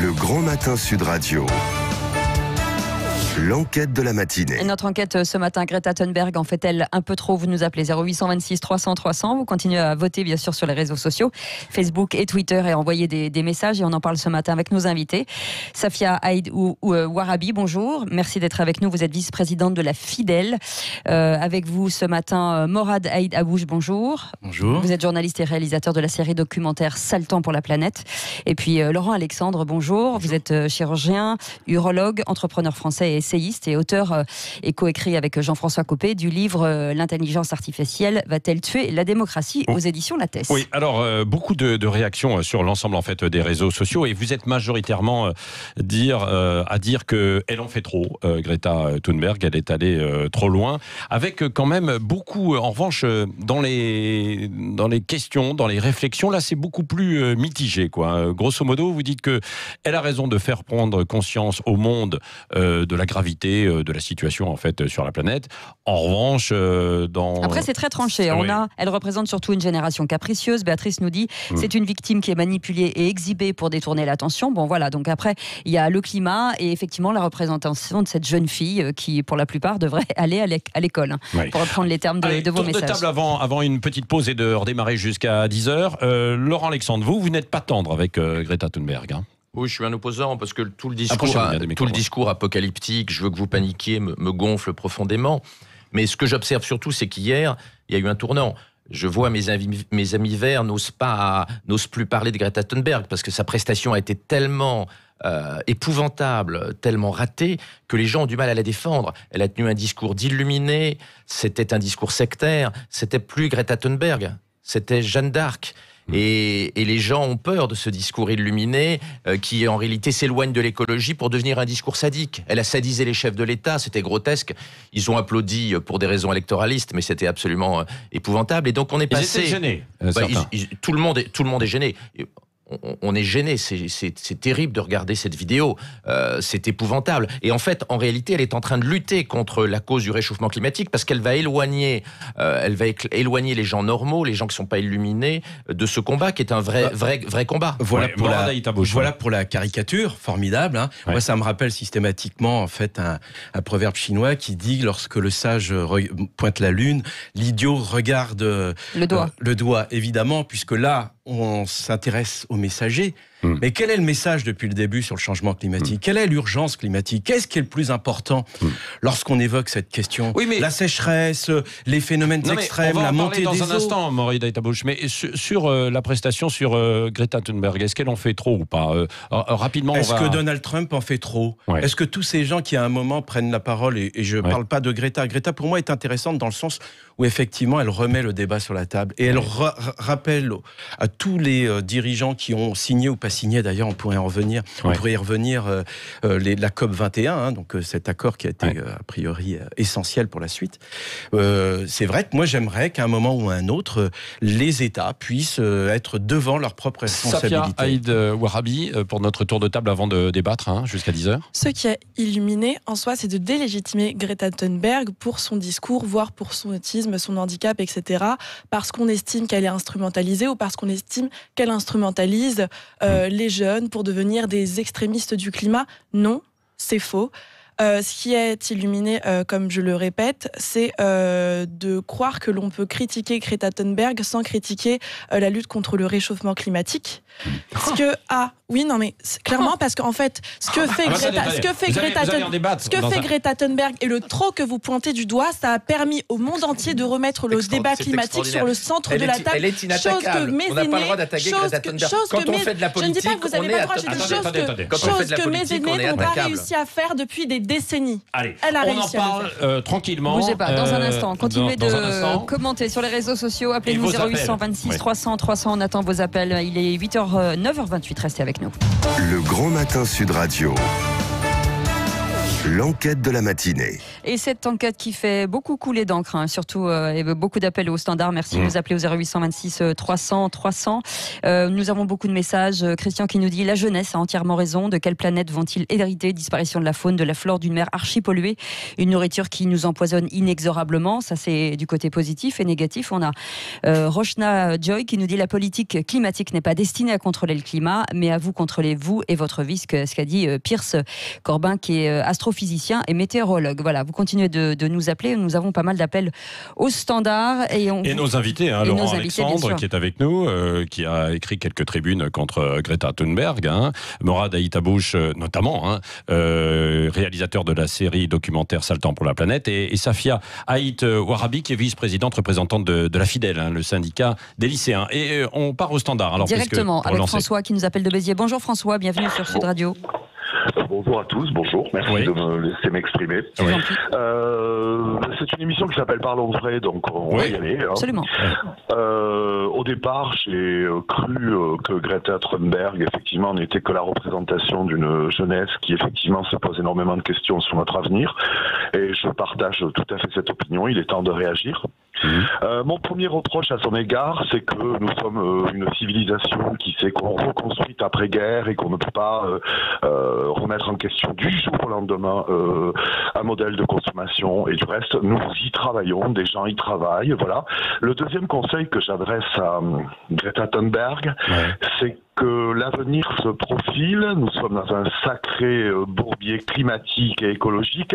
Le Grand Matin Sud Radio. L'enquête de la matinée. Et notre enquête ce matin, Greta Thunberg en fait-elle un peu trop? Vous nous appelez 0826 300 300. Vous continuez à voter bien sûr sur les réseaux sociaux, Facebook et Twitter, et envoyer des messages. Et on en parle ce matin avec nos invités. Safia Aïd Ouarabi, bonjour. Merci d'être avec nous. Vous êtes vice-présidente de la Fidèle. Avec vous ce matin, Morad Aïd Abouche, bonjour. Bonjour. Vous êtes journaliste et réalisateur de la série documentaire Sale temps pour la planète. Et puis Laurent Alexandre, bonjour. Vous êtes chirurgien, urologue, entrepreneur français et essayiste et auteur et coécrit avec Jean-François Copé du livre L'intelligence artificielle va-t-elle tuer la démocratie aux éditions Lattès. Oui, alors beaucoup de réactions sur l'ensemble en fait des réseaux sociaux, et vous êtes majoritairement à dire que elle en fait trop, Greta Thunberg, elle est allée trop loin, avec quand même beaucoup en revanche dans les questions, dans les réflexions, là c'est beaucoup plus mitigé quoi. Grosso modo, vous dites que elle a raison de faire prendre conscience au monde de la gravité de la situation en fait sur la planète. En revanche, après c'est très tranché. Oui. Elle représente surtout une génération capricieuse. Béatrice nous dit c'est une victime qui est manipulée et exhibée pour détourner l'attention. Bon voilà, donc après il y a le climat et effectivement la représentation de cette jeune fille qui pour la plupart devrait aller à l'école, Oui. pour reprendre les termes de vos messages. Tour de table avant une petite pause et de redémarrer jusqu'à 10h. Laurent Alexandre, vous n'êtes pas tendre avec Greta Thunberg, hein? Oui, je suis un opposant parce que tout le discours apocalyptique, je veux que vous paniquiez, me gonfle profondément. Mais ce que j'observe surtout, c'est qu'hier, il y a eu un tournant. Je vois mes amis verts n'osent plus parler de Greta Thunberg parce que sa prestation a été tellement épouvantable, tellement ratée, que les gens ont du mal à la défendre. Elle a tenu un discours d'illuminé, c'était un discours sectaire, c'était plus Greta Thunberg, c'était Jeanne d'Arc. Et les gens ont peur de ce discours illuminé qui en réalité s'éloigne de l'écologie pour devenir un discours sadique. Elle a sadisé les chefs de l'État, c'était grotesque. Ils ont applaudi pour des raisons électoralistes, mais c'était absolument épouvantable. Et donc on est passé... Ils étaient gênés. Tout le monde est gêné. On est gêné, c'est terrible de regarder cette vidéo, c'est épouvantable. Et en fait, en réalité, elle est en train de lutter contre la cause du réchauffement climatique parce qu'elle va éloigner les gens normaux, les gens qui ne sont pas illuminés, de ce combat qui est un vrai combat. Voilà Pour la caricature, formidable. Hein. Ouais. Moi, ça me rappelle systématiquement en fait un proverbe chinois qui dit lorsque le sage pointe la lune, l'idiot regarde le doigt, évidemment, puisque là, on s'intéresse aux messagers. Mais quel est le message depuis le début sur le changement climatique? Quelle est l'urgence climatique? Qu'est-ce qui est le plus important lorsqu'on évoque cette question? La sécheresse, les phénomènes extrêmes, la montée des eaux. On va en parler dans un instant, Morad Aïd Abouche, mais sur la prestation sur Greta Thunberg, est-ce qu'elle en fait trop ou pas? Rapidement, est-ce que Donald Trump en fait trop? Est-ce que tous ces gens qui à un moment prennent la parole, et je ne parle pas de Greta. Greta pour moi est intéressante dans le sens où effectivement elle remet le débat sur la table et elle rappelle à tous les dirigeants qui ont signé ou pas signé, d'ailleurs on pourrait y revenir, la COP 21, hein, donc cet accord qui a été a priori essentiel pour la suite. C'est vrai que moi j'aimerais qu'à un moment ou à un autre, les États puissent être devant leurs propres responsabilités. Safia Aïd Ouarabi, pour notre tour de table avant de débattre jusqu'à 10h. Ce qui a illuminé en soi, c'est de délégitimer Greta Thunberg pour son discours, voire pour son autisme, son handicap, etc. Parce qu'on estime qu'elle est instrumentalisée ou parce qu'on estime qu'elle instrumentalise les jeunes pour devenir des extrémistes du climat. Non, c'est faux. Ce qui est illuminé, comme je le répète, c'est de croire que l'on peut critiquer Greta Thunberg sans critiquer la lutte contre le réchauffement climatique. Clairement, parce qu'en fait, ce que fait Greta Thunberg et le trop que vous pointez du doigt, ça a permis au monde entier de remettre le débat climatique sur le centre de la table. Elle est inattaquable. On n'a pas le droit d'attaquer Greta Thunberg. Quand on fait de la politique, je ne dis pas que vous n'avez pas le droit, je dis chose que mes aînés n'ont pas réussi à faire depuis des décennies. Allez, elle a on en parle tranquillement. Bougez pas, dans un instant. Continuez de commenter sur les réseaux sociaux. Appelez-nous 0826 300 300. On attend vos appels. Il est 9h28. Restez avec nous. Le Grand Matin Sud Radio. L'enquête de la matinée. Et cette enquête qui fait beaucoup couler d'encre, hein, surtout et beaucoup d'appels au standard. Merci de nous appeler au 0826 300 300. Nous avons beaucoup de messages. Christian qui nous dit: la jeunesse a entièrement raison. De quelle planète vont-ils hériter? Disparition de la faune, de la flore, d'une mer archi polluée, une nourriture qui nous empoisonne inexorablement. Ça, c'est du côté positif. Et négatif, on a Roshna Joy qui nous dit: la politique climatique n'est pas destinée à contrôler le climat, mais à vous contrôler vous et votre vie. Ce qu'a dit Pierce Corbin, qui est astrophysicien et météorologue. Voilà, vous continuez de nous appeler. Nous avons pas mal d'appels au standard. Et nos invités, hein, Laurent Alexandre, qui est avec nous, qui a écrit quelques tribunes contre Greta Thunberg. Hein, Morad Aïtabouche, notamment, hein, réalisateur de la série documentaire Sale temps pour la planète. Et Safia Haït Warabi, qui est vice-présidente représentante de la FIDEL, hein, le syndicat des lycéens. Et on part au standard. Alors, directement avec François qui nous appelle de Béziers. Bonjour François, bienvenue sur Sud Radio. Bonjour à tous, bonjour, merci de me laisser m'exprimer. C'est une émission qui s'appelle Parlons vrai, donc on va y aller. Hein. Absolument. Au départ, j'ai cru que Greta Thunberg, effectivement, n'était que la représentation d'une jeunesse qui, effectivement, se pose énormément de questions sur notre avenir. Et je partage tout à fait cette opinion, il est temps de réagir. Mon premier reproche à son égard, c'est que nous sommes une civilisation qui s'est reconstruite après-guerre et qu'on ne peut pas remettre en question du jour au lendemain un modèle de consommation. Et du reste, nous y travaillons, des gens y travaillent, voilà. Le deuxième conseil que j'adresse à Greta Thunberg, c'est que l'avenir se profile. Nous sommes dans un sacré bourbier climatique et écologique.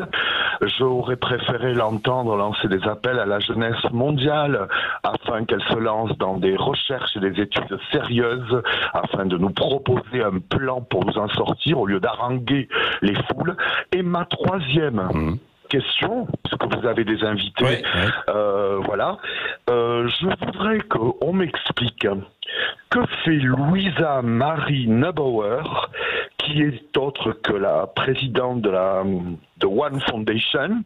J'aurais préféré l'entendre lancer des appels à la jeunesse mondiale afin qu'elle se lance dans des recherches et des études sérieuses afin de nous proposer un plan pour nous en sortir au lieu d'haranguer les foules. Et ma troisième question, puisque vous avez des invités, voilà, je voudrais qu'on m'explique que fait Louisa Marie Neubauer, qui est autre que la présidente de One Foundation,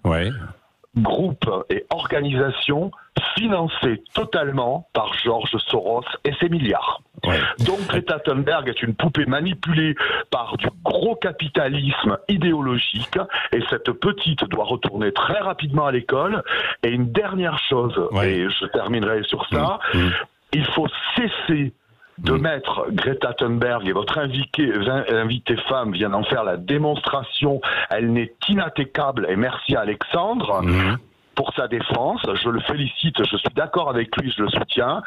groupe et organisation financée totalement par George Soros et ses milliards. Donc Greta Thunberg est une poupée manipulée par du gros capitalisme idéologique, et cette petite doit retourner très rapidement à l'école. Et une dernière chose, et je terminerai sur ça, il faut cesser de mettre Greta Thunberg, et votre invitée femme vient d'en faire la démonstration, elle n'est inattaquable, et merci à Alexandre pour sa défense, je le félicite, je suis d'accord avec lui, je le soutiens.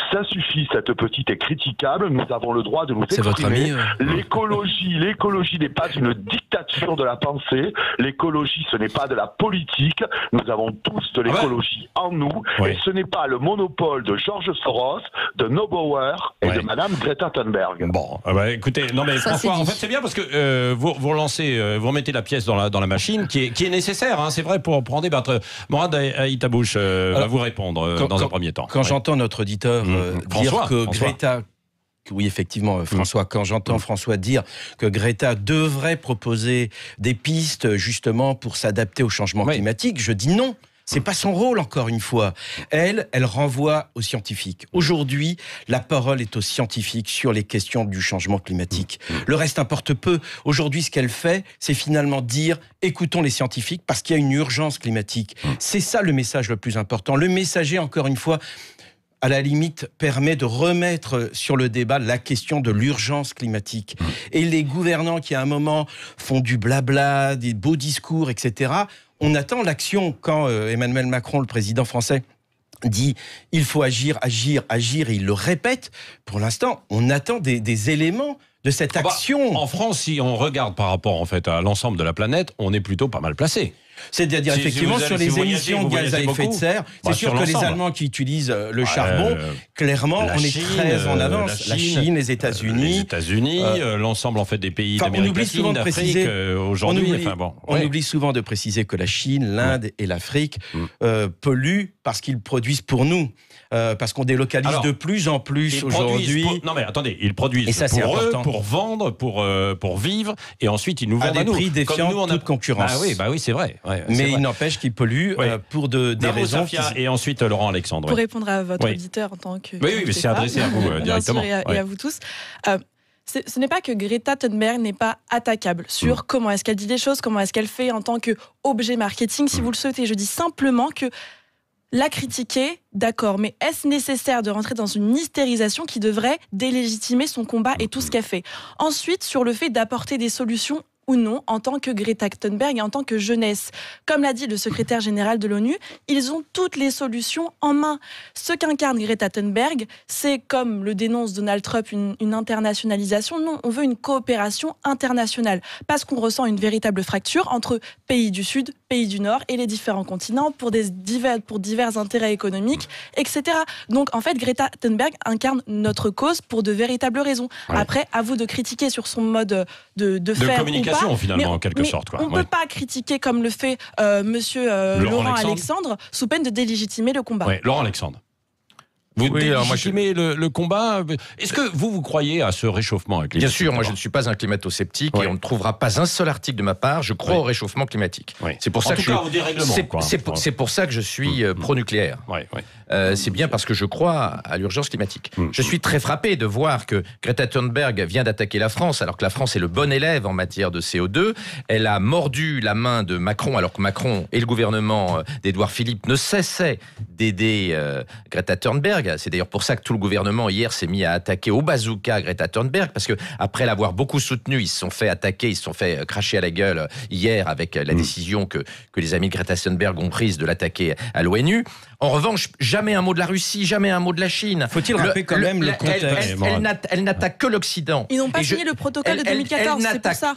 Ça suffit, cette petite est critiquable, nous avons le droit de nous exprimer. L'écologie n'est pas une dictature de la pensée, l'écologie ce n'est pas de la politique, nous avons tous de l'écologie en nous, et ce n'est pas le monopole de George Soros, de Neubauer et de Madame Greta Thunberg. Bon, écoutez, non mais François, en fait c'est bien parce que vous relancez, vous remettez la pièce dans la machine qui est nécessaire, hein, c'est vrai, pour en débattre. Morad Aïtabouche va vous répondre dans un premier temps. Quand j'entends notre auditeur dire que Greta... Oui, effectivement, François, quand j'entends François dire que Greta devrait proposer des pistes justement pour s'adapter au changement climatique, je dis non. C'est pas son rôle, encore une fois. Elle renvoie aux scientifiques. Aujourd'hui, la parole est aux scientifiques sur les questions du changement climatique. Le reste importe peu. Aujourd'hui, ce qu'elle fait, c'est finalement dire « écoutons les scientifiques parce qu'il y a une urgence climatique ». C'est ça le message le plus important. Le messager, encore une fois, à la limite, permet de remettre sur le débat la question de l'urgence climatique. Et les gouvernants qui, à un moment, font du blabla, des beaux discours, etc., on attend l'action. Quand Emmanuel Macron, le président français, dit « il faut agir, agir, agir », et il le répète, pour l'instant, on attend des éléments de cette action. En France, si on regarde par rapport en fait, à l'ensemble de la planète, on est plutôt pas mal placé. C'est-à-dire effectivement sur les émissions de gaz à effet de serre, c'est sûr que les Allemands qui utilisent le charbon, clairement, on est très en avance. La Chine, les États-Unis, l'ensemble en fait des pays d'Amérique latine, d'Afrique aujourd'hui. On oublie souvent de préciser que la Chine, l'Inde et l'Afrique polluent parce qu'ils produisent pour nous. Parce qu'on délocalise de plus en plus aujourd'hui. Non mais attendez, ils produisent pour eux, pour vendre, pour vivre, et ensuite ils nous vendent à des prix défiant toute concurrence. Bah oui, c'est vrai. Mais il n'empêche qu'ils polluent pour des raisons. Et ensuite Laurent Alexandre. Pour répondre à votre auditeur en tant que. Oui, mais c'est adressé à vous directement. Bien sûr, et à vous tous. ce n'est pas que Greta Thunberg n'est pas attaquable sur comment est-ce qu'elle dit les choses, comment est-ce qu'elle fait en tant qu'objet marketing, si vous le souhaitez. Je dis simplement que la critiquer, d'accord, mais est-ce nécessaire de rentrer dans une hystérisation qui devrait délégitimer son combat et tout ce qu'elle fait ? Ensuite, sur le fait d'apporter des solutions ou non, en tant que Greta Thunberg et en tant que jeunesse. Comme l'a dit le secrétaire général de l'ONU, ils ont toutes les solutions en main. Ce qu'incarne Greta Thunberg, c'est, comme le dénonce Donald Trump, une internationalisation. Non, on veut une coopération internationale, parce qu'on ressent une véritable fracture entre pays du Sud, pays du Nord et les différents continents pour divers intérêts économiques, etc. Donc, en fait, Greta Thunberg incarne notre cause pour de véritables raisons. Ouais. Après, à vous de critiquer sur son mode de faire communication, ou pas, finalement, en quelque sorte. On ne peut pas critiquer comme le fait monsieur Laurent Alexandre, sous peine de délégitimer le combat. Oui, Laurent Alexandre. Vous délégitimez le combat. Est-ce que vous croyez à ce réchauffement climatique ? Bien sûr, moi je ne suis pas un climato-sceptique et on ne trouvera pas un seul article de ma part. Je crois au réchauffement climatique. C'est pour ça c'est pour ça que je suis pro-nucléaire. C'est bien parce que je crois à l'urgence climatique. Je suis très frappé de voir que Greta Thunberg vient d'attaquer la France, alors que la France est le bon élève en matière de CO2. Elle a mordu la main de Macron, alors que Macron et le gouvernement d'Édouard Philippe ne cessaient d'aider Greta Thunberg. C'est d'ailleurs pour ça que tout le gouvernement hier s'est mis à attaquer au bazooka Greta Thunberg, parce que après l'avoir beaucoup soutenue, ils se sont fait attaquer, ils se sont fait cracher à la gueule hier avec la décision que les amis de Greta Thunberg ont prise de l'attaquer à l'ONU. En revanche, jamais un mot de la Russie, jamais un mot de la Chine. Faut-il rappeler quand même le contexte ? Elle n'attaque que l'Occident. Ils n'ont pas signé le protocole de 2014, c'est pour ça.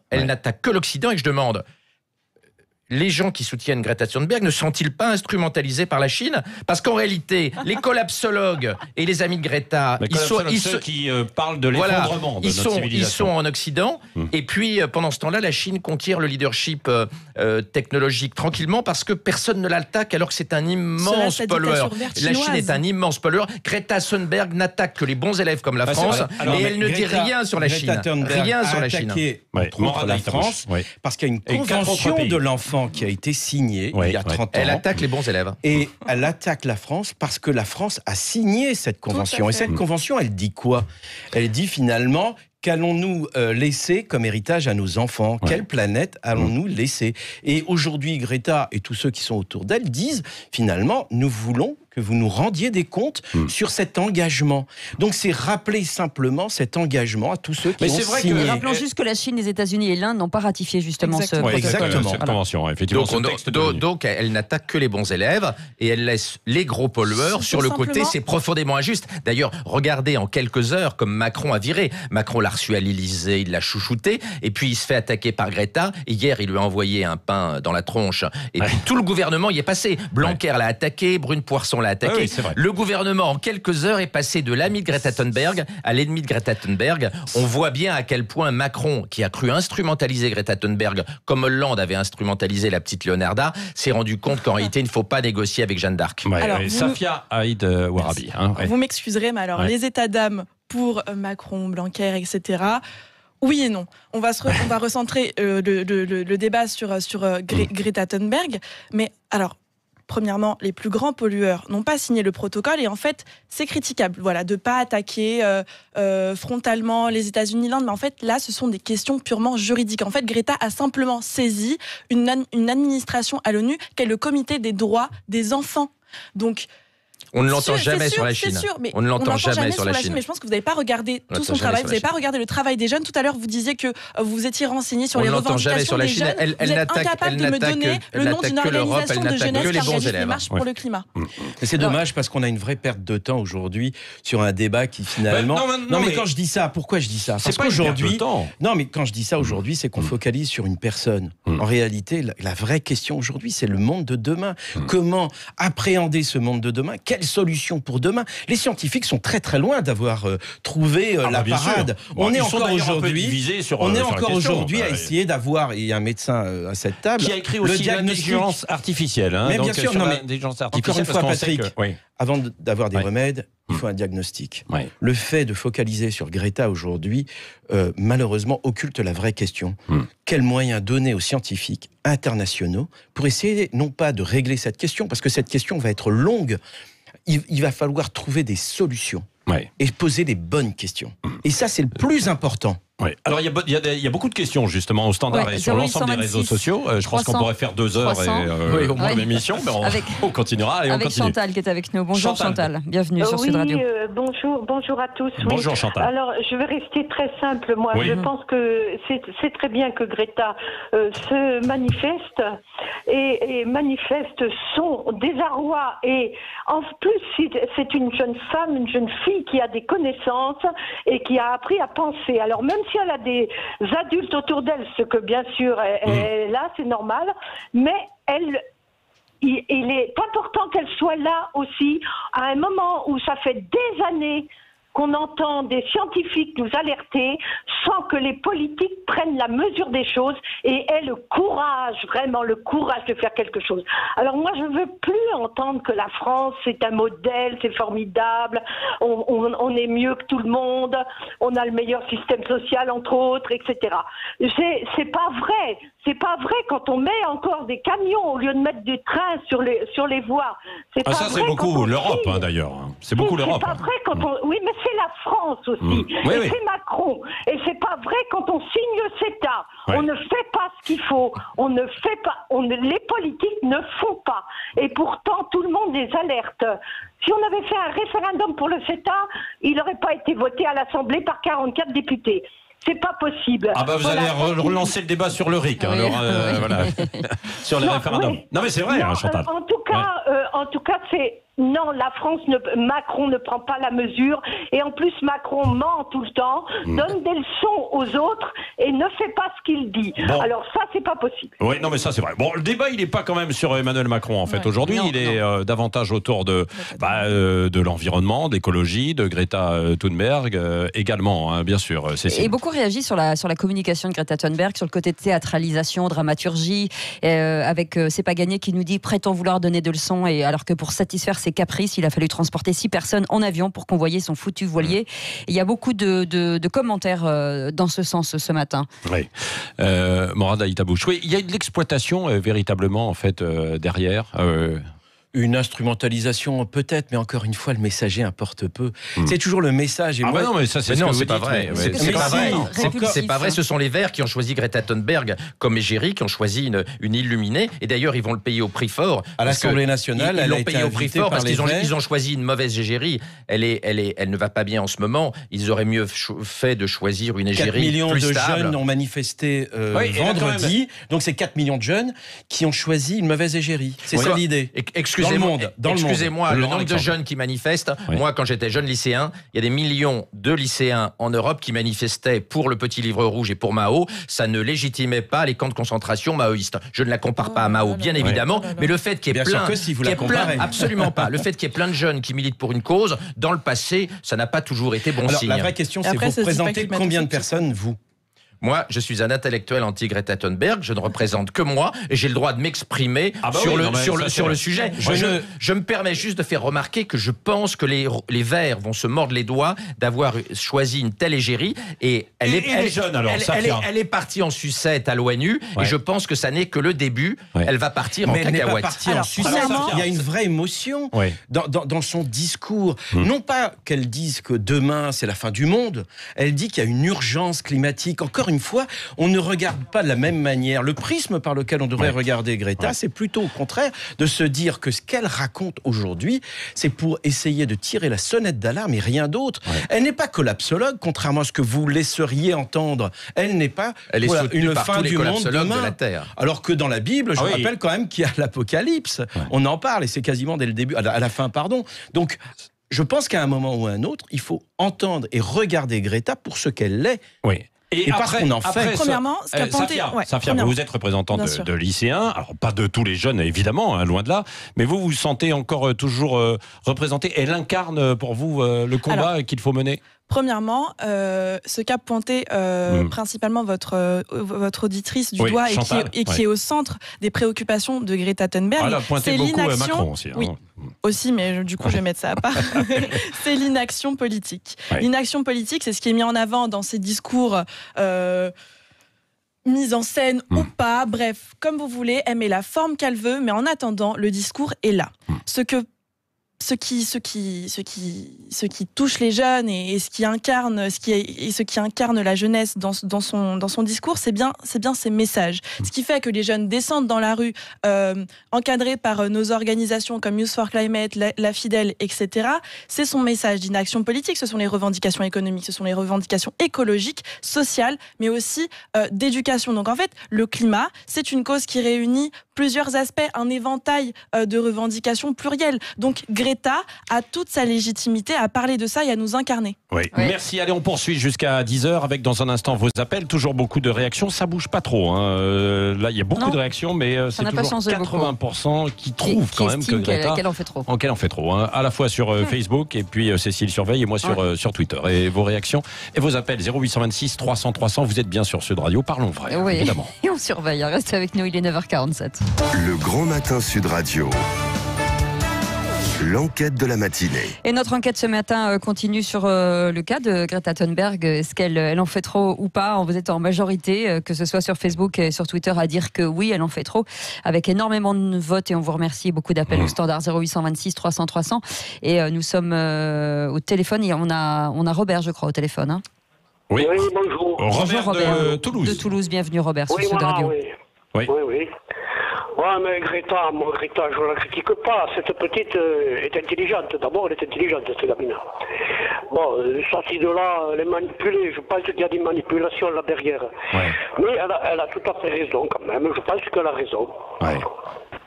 Elle n'attaque que l'Occident, et je demande... Les gens qui soutiennent Greta Thunberg ne sont-ils pas instrumentalisés par la Chine ? Parce qu'en réalité, les collapsologues et les amis de Greta, ceux qui parlent de l'effondrement de notre civilisation. Ils sont en Occident, et puis pendant ce temps-là, la Chine conquiert le leadership technologique tranquillement, parce que personne ne l'attaque, alors que c'est un immense pollueur. La Chine est un immense pollueur. Greta Thunberg n'attaque que les bons élèves comme la France, et elle ne dit rien sur la Chine. Rien sur la Chine. Contre la France, parce qu'il y a une convention de l'enfant qui a été signée il y a 30 ans. Elle attaque les bons élèves. Et elle attaque la France parce que la France a signé cette convention. Et cette convention, elle dit quoi ? Elle dit finalement... Qu'allons-nous laisser comme héritage à nos enfants ? Quelle planète allons-nous laisser ? Et aujourd'hui, Greta et tous ceux qui sont autour d'elle disent, finalement, nous voulons que vous nous rendiez des comptes sur cet engagement. Donc c'est rappeler simplement cet engagement à tous ceux qui ont signé. Rappelons juste que la Chine, les États-Unis et l'Inde n'ont pas ratifié justement ce protocole. Cette convention, effectivement. Donc elle n'attaque que les bons élèves et elle laisse les gros pollueurs sur le côté. C'est profondément injuste. D'ailleurs, regardez en quelques heures comme Macron a viré. Macron l'a reçu à l'Élysée, il l'a chouchouté, et puis il se fait attaquer par Greta. Et hier, il lui a envoyé un pain dans la tronche. Et puis tout le gouvernement y est passé. Blanquer l'a attaqué, Brune Poirson l'a attaqué. Le gouvernement, en quelques heures, est passé de l'ami de Greta Thunberg à l'ennemi de Greta Thunberg. On voit bien à quel point Macron, qui a cru instrumentaliser Greta Thunberg, comme Hollande avait instrumentalisé la petite Leonarda, s'est rendu compte qu'en réalité, il ne faut pas négocier avec Jeanne d'Arc. Safia Haïd Warabi. Vous m'excuserez, mais alors les états d'âme pour Macron, Blanquer, etc., oui et non. On va recentrer le débat sur Greta Thunberg. Mais alors, premièrement, les plus grands pollueurs n'ont pas signé le protocole et en fait, c'est critiquable de ne pas attaquer frontalement les États-Unis, l'Inde. Mais en fait, là, ce sont des questions purement juridiques. En fait, Greta a simplement saisi une administration à l'ONU qu'est le Comité des droits des enfants. Donc, on ne l'entend jamais sur la Chine. On ne l'entend jamais sur la Chine. Mais je pense que vous n'avez pas regardé tout son travail. Vous n'avez pas regardé le travail des jeunes. Tout à l'heure, vous disiez que vous étiez renseigné sur les revendications des jeunes. Vous êtes incapable de me donner le nom d'une organisation de jeunesse qui organise des marches pour le climat. C'est dommage parce qu'on a une vraie perte de temps aujourd'hui sur un débat qui finalement... Non, mais quand je dis ça, pourquoi je dis ça ? Parce qu'aujourd'hui... Non, mais quand je dis ça aujourd'hui, c'est qu'on focalise sur une personne. En réalité, la vraie question aujourd'hui, c'est le monde de demain. Comment appréhender ce monde de demain ? Quelle solution pour demain ? Les scientifiques sont très très loin d'avoir trouvé la parade. On est encore aujourd'hui à essayer d'avoir, et il y a un médecin à cette table, qui a écrit aussi l'intelligence artificielle. Mais bien sûr, encore une fois, Patrick, avant d'avoir des remèdes, il faut un diagnostic. Le fait de focaliser sur Greta aujourd'hui, malheureusement, occulte la vraie question. Quels moyens donner aux scientifiques internationaux pour essayer, non pas de régler cette question, parce que cette question va être longue, il va falloir trouver des solutions. et poser des bonnes questions. Et ça, c'est le plus important. Oui. Alors, il y a beaucoup de questions, justement, au standard et sur l'ensemble des réseaux sociaux. Je pense qu'on pourrait faire 2 heures au moins d'émission, mais on continuera. Allez, avec Chantal qui est avec nous. Bonjour Chantal, bienvenue sur Sud Radio. Bonjour à tous. Bonjour Chantal. Alors, je vais rester très simple. Moi, je pense que c'est très bien que Greta se manifeste et manifeste son désarroi. Et en plus, c'est une jeune femme, une jeune fille qui a des connaissances et qui a appris à penser. Alors, même si elle a des adultes autour d'elle, ce que bien sûr elle a, c'est normal, mais il est important qu'elle soit là aussi à un moment où ça fait des années qu'on entend des scientifiques nous alerter sans que les politiques prennent la mesure des choses et aient le courage, vraiment le courage de faire quelque chose. Alors moi, je ne veux plus entendre que la France, c'est un modèle, c'est formidable, on est mieux que tout le monde, on a le meilleur système social, entre autres, etc. C'est pas vrai. C'est pas vrai quand on met encore des camions au lieu de mettre du train sur les voies. C'est pas ça, vrai c'est beaucoup l'Europe, d'ailleurs. C'est beaucoup l'Europe. C'est pas vrai quand on... Oui, mais c'est la France aussi. C'est Macron. Et c'est pas vrai quand on signe le CETA. On ne fait pas ce qu'il faut. On ne fait pas... Les politiques ne font pas. Et pourtant, tout le monde les alerte. Si on avait fait un référendum pour le CETA, il n'aurait pas été voté à l'Assemblée par 44 députés. C'est pas possible. Ah bah vous allez relancer le débat sur le RIC, alors voilà, sur les référendums. Non mais c'est vrai, Chantal. En tout cas, c'est non, Macron ne prend pas la mesure et en plus Macron ment tout le temps, donne des leçons aux autres et ne fait pas ce qu'il dit. Bon. Alors ça, c'est pas possible. Oui, non mais ça c'est vrai. Bon, le débat il n'est pas quand même sur Emmanuel Macron en fait. Aujourd'hui, il est davantage autour de l'environnement, d'écologie, de Greta Thunberg également, bien sûr. Et beaucoup réagit sur la communication de Greta Thunberg, sur le côté de théâtralisation, dramaturgie, avec C'est pas gagné qui nous dit prétend vouloir donner de leçons et alors que pour satisfaire ses caprices, il a fallu transporter 6 personnes en avion pour convoyer son foutu voilier. Il y a beaucoup de commentaires dans ce sens ce matin. Oui. Morad Aïtabouche. Oui, il y a de l'exploitation véritablement en fait derrière. Une instrumentalisation peut-être, mais encore une fois, le messager importe peu. C'est toujours le message. Et non, mais ça, c'est pas vrai. C'est pas vrai. C'est pas vrai. Ce sont les Verts qui ont choisi Greta Thunberg comme égérie, qui ont choisi une illuminée. Et d'ailleurs, ils vont le payer au prix fort. À l'Assemblée nationale, ils l'ont payé au prix fort parce qu'ils ont choisi une mauvaise égérie. Elle ne va pas bien en ce moment. Ils auraient mieux fait de choisir une égérie 4 millions plus de stable. jeunes ont manifesté vendredi. Donc c'est 4 millions de jeunes qui ont choisi une mauvaise égérie. C'est ça l'idée. Excusez-moi, le nombre de jeunes qui manifestent. Moi, quand j'étais jeune lycéen, il y a des millions de lycéens en Europe qui manifestaient pour le petit livre rouge et pour Mao. Ça ne légitimait pas les camps de concentration maoïstes. Je ne la compare pas à Mao, bien évidemment, mais le fait qu'il y ait absolument pas. Le fait qu'il y ait plein de jeunes qui militent pour une cause, dans le passé, ça n'a pas toujours été bon signe. La vraie question, c'est vous représentez combien de personnes, vous ? Moi, je suis un intellectuel anti-Greta Thunberg, je ne représente que moi, et j'ai le droit de m'exprimer sur le sujet. Je me permets juste de faire remarquer que je pense que les Verts vont se mordre les doigts d'avoir choisi une telle égérie, et elle est partie en sucette à l'ONU, et je pense que ça n'est que le début, elle va partir en cacahuète. Elle n'est pas partie en sucette, il y a une vraie émotion dans son discours. Non pas qu'elle dise que demain c'est la fin du monde, elle dit qu'il y a une urgence climatique. Encore une fois, on ne regarde pas de la même manière. Le prisme par lequel on devrait regarder Greta, c'est plutôt au contraire de se dire que ce qu'elle raconte aujourd'hui, c'est pour essayer de tirer la sonnette d'alarme et rien d'autre. Elle n'est pas collapsologue, contrairement à ce que vous laisseriez entendre. Elle n'est pas une fin du monde demain. De la Terre. Alors que dans la Bible, je rappelle quand même qu'il y a l'Apocalypse. On en parle et c'est quasiment dès le début, à la fin, pardon. Donc, je pense qu'à un moment ou à un autre, il faut entendre et regarder Greta pour ce qu'elle est. Oui. Et parce qu'on en fait. Premièrement, Safia, vous êtes représentante de lycéens, alors pas de tous les jeunes évidemment, loin de là, mais vous vous sentez encore toujours représentée. Elle incarne pour vous le combat qu'il faut mener. Premièrement, ce qu'a pointé principalement votre auditrice du doigt et qui est au centre des préoccupations de Greta Thunberg. Elle a pointé beaucoup Macron aussi. Oui, aussi, mais du coup je vais mettre ça à part. C'est l'inaction politique. L'inaction politique, c'est ce qui est mis en avant dans ces discours mise en scène ou pas, bref, comme vous voulez, elle met la forme qu'elle veut, mais en attendant, le discours est là. ce qui touche les jeunes et ce qui incarne la jeunesse dans son discours, c'est bien ces messages. Ce qui fait que les jeunes descendent dans la rue, encadrés par nos organisations comme Youth for Climate, la Fidèle, etc. C'est son message d'inaction politique, ce sont les revendications économiques, ce sont les revendications écologiques, sociales, mais aussi d'éducation. Donc en fait, le climat, c'est une cause qui réunit plusieurs aspects, un éventail de revendications plurielles. Donc Greta a toute sa légitimité à parler de ça et à nous incarner. Oui. Merci. Allez, on poursuit jusqu'à 10h avec dans un instant vos appels. Toujours beaucoup de réactions. Ça bouge pas trop. Hein. Là, il y a beaucoup de réactions, mais c'est toujours 80% qui trouvent quand même que Greta qu'elle en fait trop. Qu'elle en fait trop. Hein. À la fois sur Facebook et puis Cécile surveille et moi sur Twitter. Et vos réactions et vos appels 0826 300 300. Vous êtes bien sur Sud Radio. Parlons vrai, évidemment. Et on surveille. Restez avec nous. Il est 9h47. Le Grand Matin Sud Radio. L'enquête de la matinée. Et notre enquête ce matin continue sur le cas de Greta Thunberg. Est-ce qu'elle en fait trop ou pas? Vous êtes en majorité, que ce soit sur Facebook et sur Twitter, à dire que oui, elle en fait trop, avec énormément de votes. Et on vous remercie, beaucoup d'appels au standard 0826 300 300. Et nous sommes au téléphone. Et on a Robert, je crois, au téléphone. Hein. Oui, bonjour. Robert de Toulouse. De Toulouse, bienvenue Robert sur Sud Radio. Oui. Ouais, mais Greta, je ne la critique pas. Cette petite est intelligente. D'abord, elle est intelligente, cette gamine. Bon, sortie de là, elle est manipulée. Je pense qu'il y a des manipulations là derrière. Ouais. Mais elle a tout à fait raison quand même. Je pense qu'elle a raison. Ouais.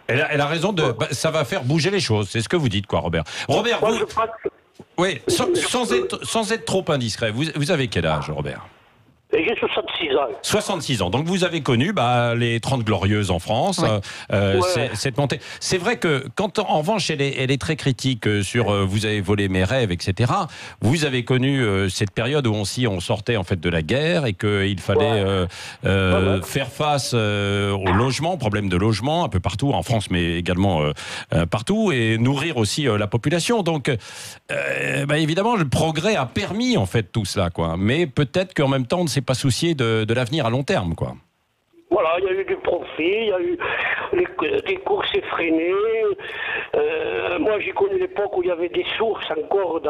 Elle a raison ça va faire bouger les choses. C'est ce que vous dites, quoi, Robert. Robert, moi, vous... Oui, sans être trop indiscret, vous avez quel âge, Robert? J'ai 66 ans. 66 ans. Donc vous avez connu les 30 Glorieuses en France, cette montée. C'est vrai que quand, en revanche, elle est très critique sur vous avez volé mes rêves, etc. Vous avez connu cette période où on sortait en fait de la guerre et qu'il fallait faire face au logement, problème de logement un peu partout en France, mais également partout, et nourrir aussi la population. Donc évidemment, le progrès a permis en fait tout cela, quoi. Mais peut-être qu'en même temps, on ne s'est pas soucié de l'avenir à long terme, quoi. Voilà, il y a eu du profit, il y a eu des courses effrénées. Moi, j'ai connu l'époque où il y avait des sources encore.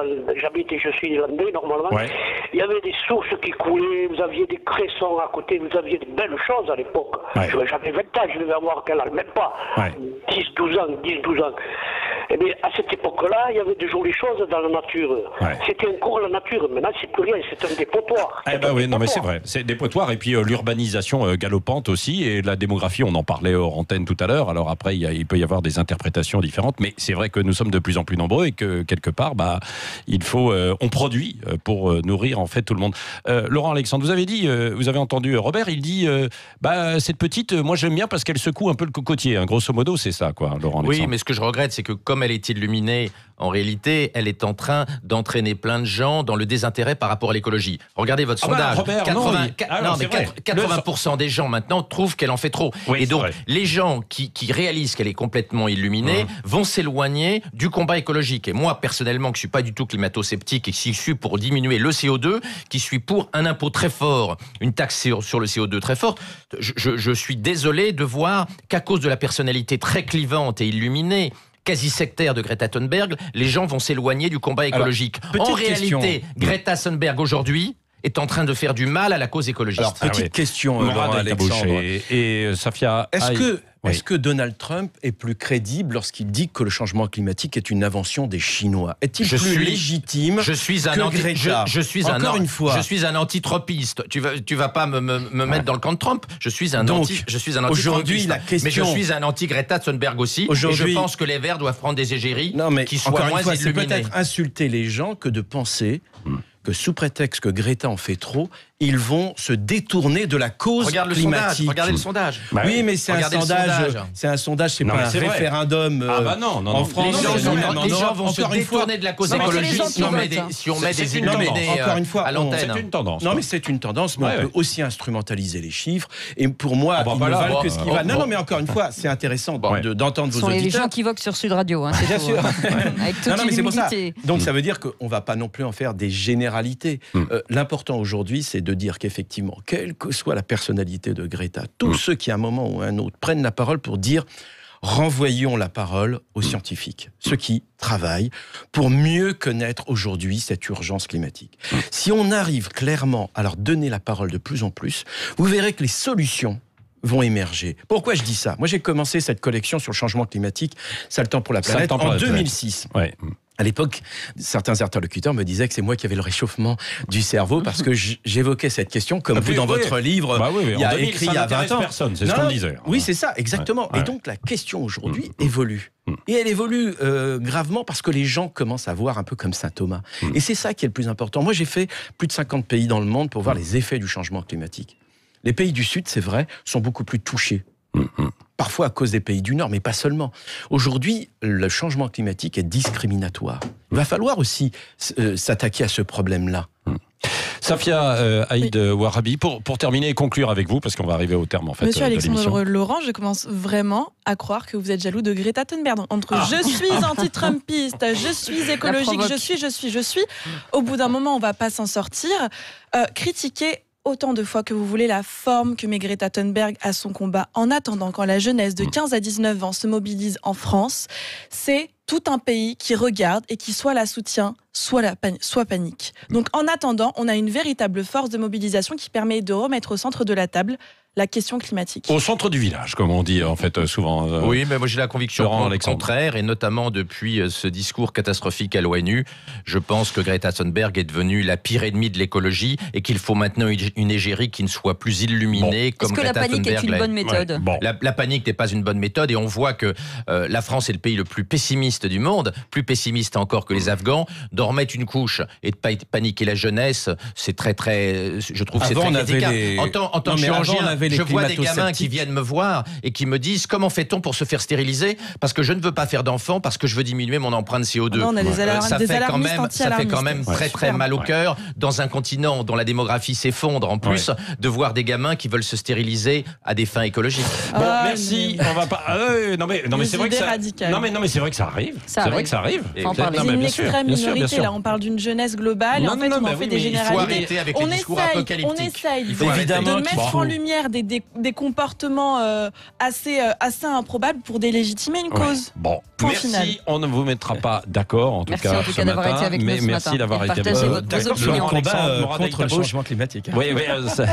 J'habite et je suis irlandais, normalement. Ouais. Il y avait des sources qui coulaient, vous aviez des cressons à côté, vous aviez de belles choses à l'époque. Ouais. J'avais 20 ans, je devais avoir quel âge, même pas. Ouais. 10-12 ans. Eh bien, à cette époque-là, il y avait de jolies choses dans la nature. Ouais. C'était encore la nature. Maintenant, c'est plus rien, c'est un dépotoir. Non, mais c'est vrai. C'est dépotoir. Et puis, l'urbanisation galopante aussi. Et la démographie, on en parlait hors antenne tout à l'heure. Alors après, il peut y avoir des interprétations différentes. Mais c'est vrai que nous sommes de plus en plus nombreux et que, quelque part, il faut... on produit pour nourrir, en fait, tout le monde. Laurent Alexandre, vous avez entendu Robert, il dit cette petite, moi, j'aime bien parce qu'elle secoue un peu le cocotier. Hein. Grosso modo, c'est ça, quoi, Laurent Alexandre. Oui, mais ce que je regrette, c'est que comme elle est illuminée, en réalité, elle est en train d'entraîner plein de gens dans le désintérêt par rapport à l'écologie. Regardez votre sondage. Robert, 80% des gens maintenant trouvent qu'elle en fait trop. Oui, et donc, les gens qui réalisent qu'elle est complètement illuminée vont s'éloigner du combat écologique. Et moi, personnellement, qui ne suis pas du tout climato-sceptique et qui suis pour diminuer le CO2, qui suis pour un impôt très fort, une taxe sur le CO2 très forte, je suis désolé de voir qu'à cause de la personnalité très clivante et illuminée, quasi sectaire de Greta Thunberg, les gens vont s'éloigner du combat écologique. En réalité, Greta Thunberg aujourd'hui est en train de faire du mal à la cause écologiste. Alors, petite question, Laurent Alexandre. Et Safia... Est-ce que Donald Trump est plus crédible lorsqu'il dit que le changement climatique est une invention des Chinois? Est-il plus légitime que Greta? Je suis un antitropiste. Tu vas pas me mettre dans le camp de Trump. Je suis un antitropiste. Aujourd'hui, la question... Mais je suis un anti-Greta Thunberg aussi. Et je pense que les Verts doivent prendre des égéries qui soient moins illuminées. C'est peut-être insulter les gens que de penser que sous prétexte que Greta en fait trop, ils vont se détourner de la cause climatique. Regardez le sondage. Oui, mais c'est un sondage, c'est pas un référendum en France. Les gens vont se détourner de la cause écologique si on met des illuminés à l'antenne. C'est une tendance. Non, mais c'est une tendance, mais on peut aussi instrumentaliser les chiffres. Et pour moi, ils ne valent que ce qui va. Non, mais encore une fois, c'est intéressant d'entendre vos auditeurs. Ce sont les gens qui votent sur Sud Radio. Bien sûr. Avec toute humilité. Donc ça veut dire qu'on ne va pas non plus en faire des généralités. L'important aujourd'hui, c'est de dire qu'effectivement, quelle que soit la personnalité de Greta, tous ceux qui à un moment ou à un autre prennent la parole pour dire renvoyons la parole aux scientifiques, ceux qui travaillent pour mieux connaître aujourd'hui cette urgence climatique. Si on arrive clairement à leur donner la parole de plus en plus, vous verrez que les solutions vont émerger. Pourquoi je dis ça? Moi, j'ai commencé cette collection sur le changement climatique, Ça le temps pour la planète, en 2006. Ouais. À l'époque, certains interlocuteurs me disaient que c'est moi qui avais le réchauffement du cerveau parce que j'évoquais cette question, comme vous dans votre livre, il y a écrit il y a 20 ans. Personne, c'est ce qu'on disait. Oui, c'est ça, exactement. Et donc, la question aujourd'hui évolue. Et elle évolue gravement parce que les gens commencent à voir un peu comme Saint Thomas. Et c'est ça qui est le plus important. Moi, j'ai fait plus de 50 pays dans le monde pour voir les effets du changement climatique. Les pays du Sud, c'est vrai, sont beaucoup plus touchés. Parfois à cause des pays du Nord, mais pas seulement. Aujourd'hui, le changement climatique est discriminatoire. Il va falloir aussi s'attaquer à ce problème-là. Safia Aïd Warabi, pour terminer et conclure avec vous, parce qu'on va arriver au terme en fait. Monsieur Alexandre Laurent, je commence vraiment à croire que vous êtes jaloux de Greta Thunberg. Entre je suis anti-trumpiste, je suis écologique, je suis. Au bout d'un moment, on va pas s'en sortir. Critiquer autant de fois que vous voulez la forme que met Greta Thunberg à son combat. En attendant, quand la jeunesse de 15 à 19 ans se mobilise en France, c'est tout un pays qui regarde et qui soit la soutient, soit panique. Donc en attendant, on a une véritable force de mobilisation qui permet de remettre au centre de la table la question climatique. Au centre du village, comme on dit en fait souvent. Oui, mais moi j'ai la conviction contraire, et notamment depuis ce discours catastrophique à l'ONU, je pense que Greta Thunberg est devenue la pire ennemie de l'écologie et qu'il faut maintenant une égérie qui ne soit plus illuminée comme Greta Thunberg. Est-ce que la panique est une bonne méthode? La panique n'est pas une bonne méthode, et on voit que la France est le pays le plus pessimiste du monde, plus pessimiste encore que les Afghans. D'en remettre une couche et de paniquer la jeunesse, c'est très, je trouve que c'est très critiquable. En tant que chirurgien, je vois des gamins qui viennent me voir et qui me disent comment fait-on pour se faire stériliser parce que je ne veux pas faire d'enfants, parce que je veux diminuer mon empreinte CO2. Non, on a ça fait quand même très mal au cœur dans un continent dont la démographie s'effondre en plus, de voir des gamins qui veulent se stériliser à des fins écologiques. Merci. On va pas. Non mais c'est vrai que ça. Non mais c'est vrai que ça arrive. C'est vrai que ça arrive. C'est une extrême minorité. Là, on parle d'une jeunesse globale. Et en fait, on en fait des généralités. Il faut arrêter avec les discours apocalyptiques. On essaye de mettre en lumière des comportements assez improbables pour délégitimer une cause. Bon, merci. On ne vous mettra pas d'accord en tout cas. Merci en tout cas d'avoir été avec nous ce matin. Merci d'avoir été avec nous. Le combat contre le changement climatique. Oui, ça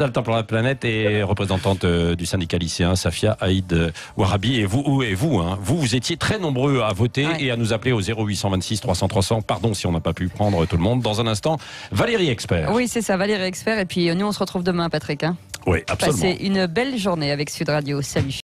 le temps pour la planète, et représentante du syndicat lycéen Safia Aïd Warabi. Et vous étiez très nombreux à voter et à nous appeler au 0826 300 300. Pardon si on n'a pas pu prendre tout le monde. Dans un instant, Valérie Expert. Oui, c'est ça, Valérie Expert. Et puis nous, on se retrouve demain, Patrick. Oui, absolument. Passez une belle journée avec Sud Radio. Salut.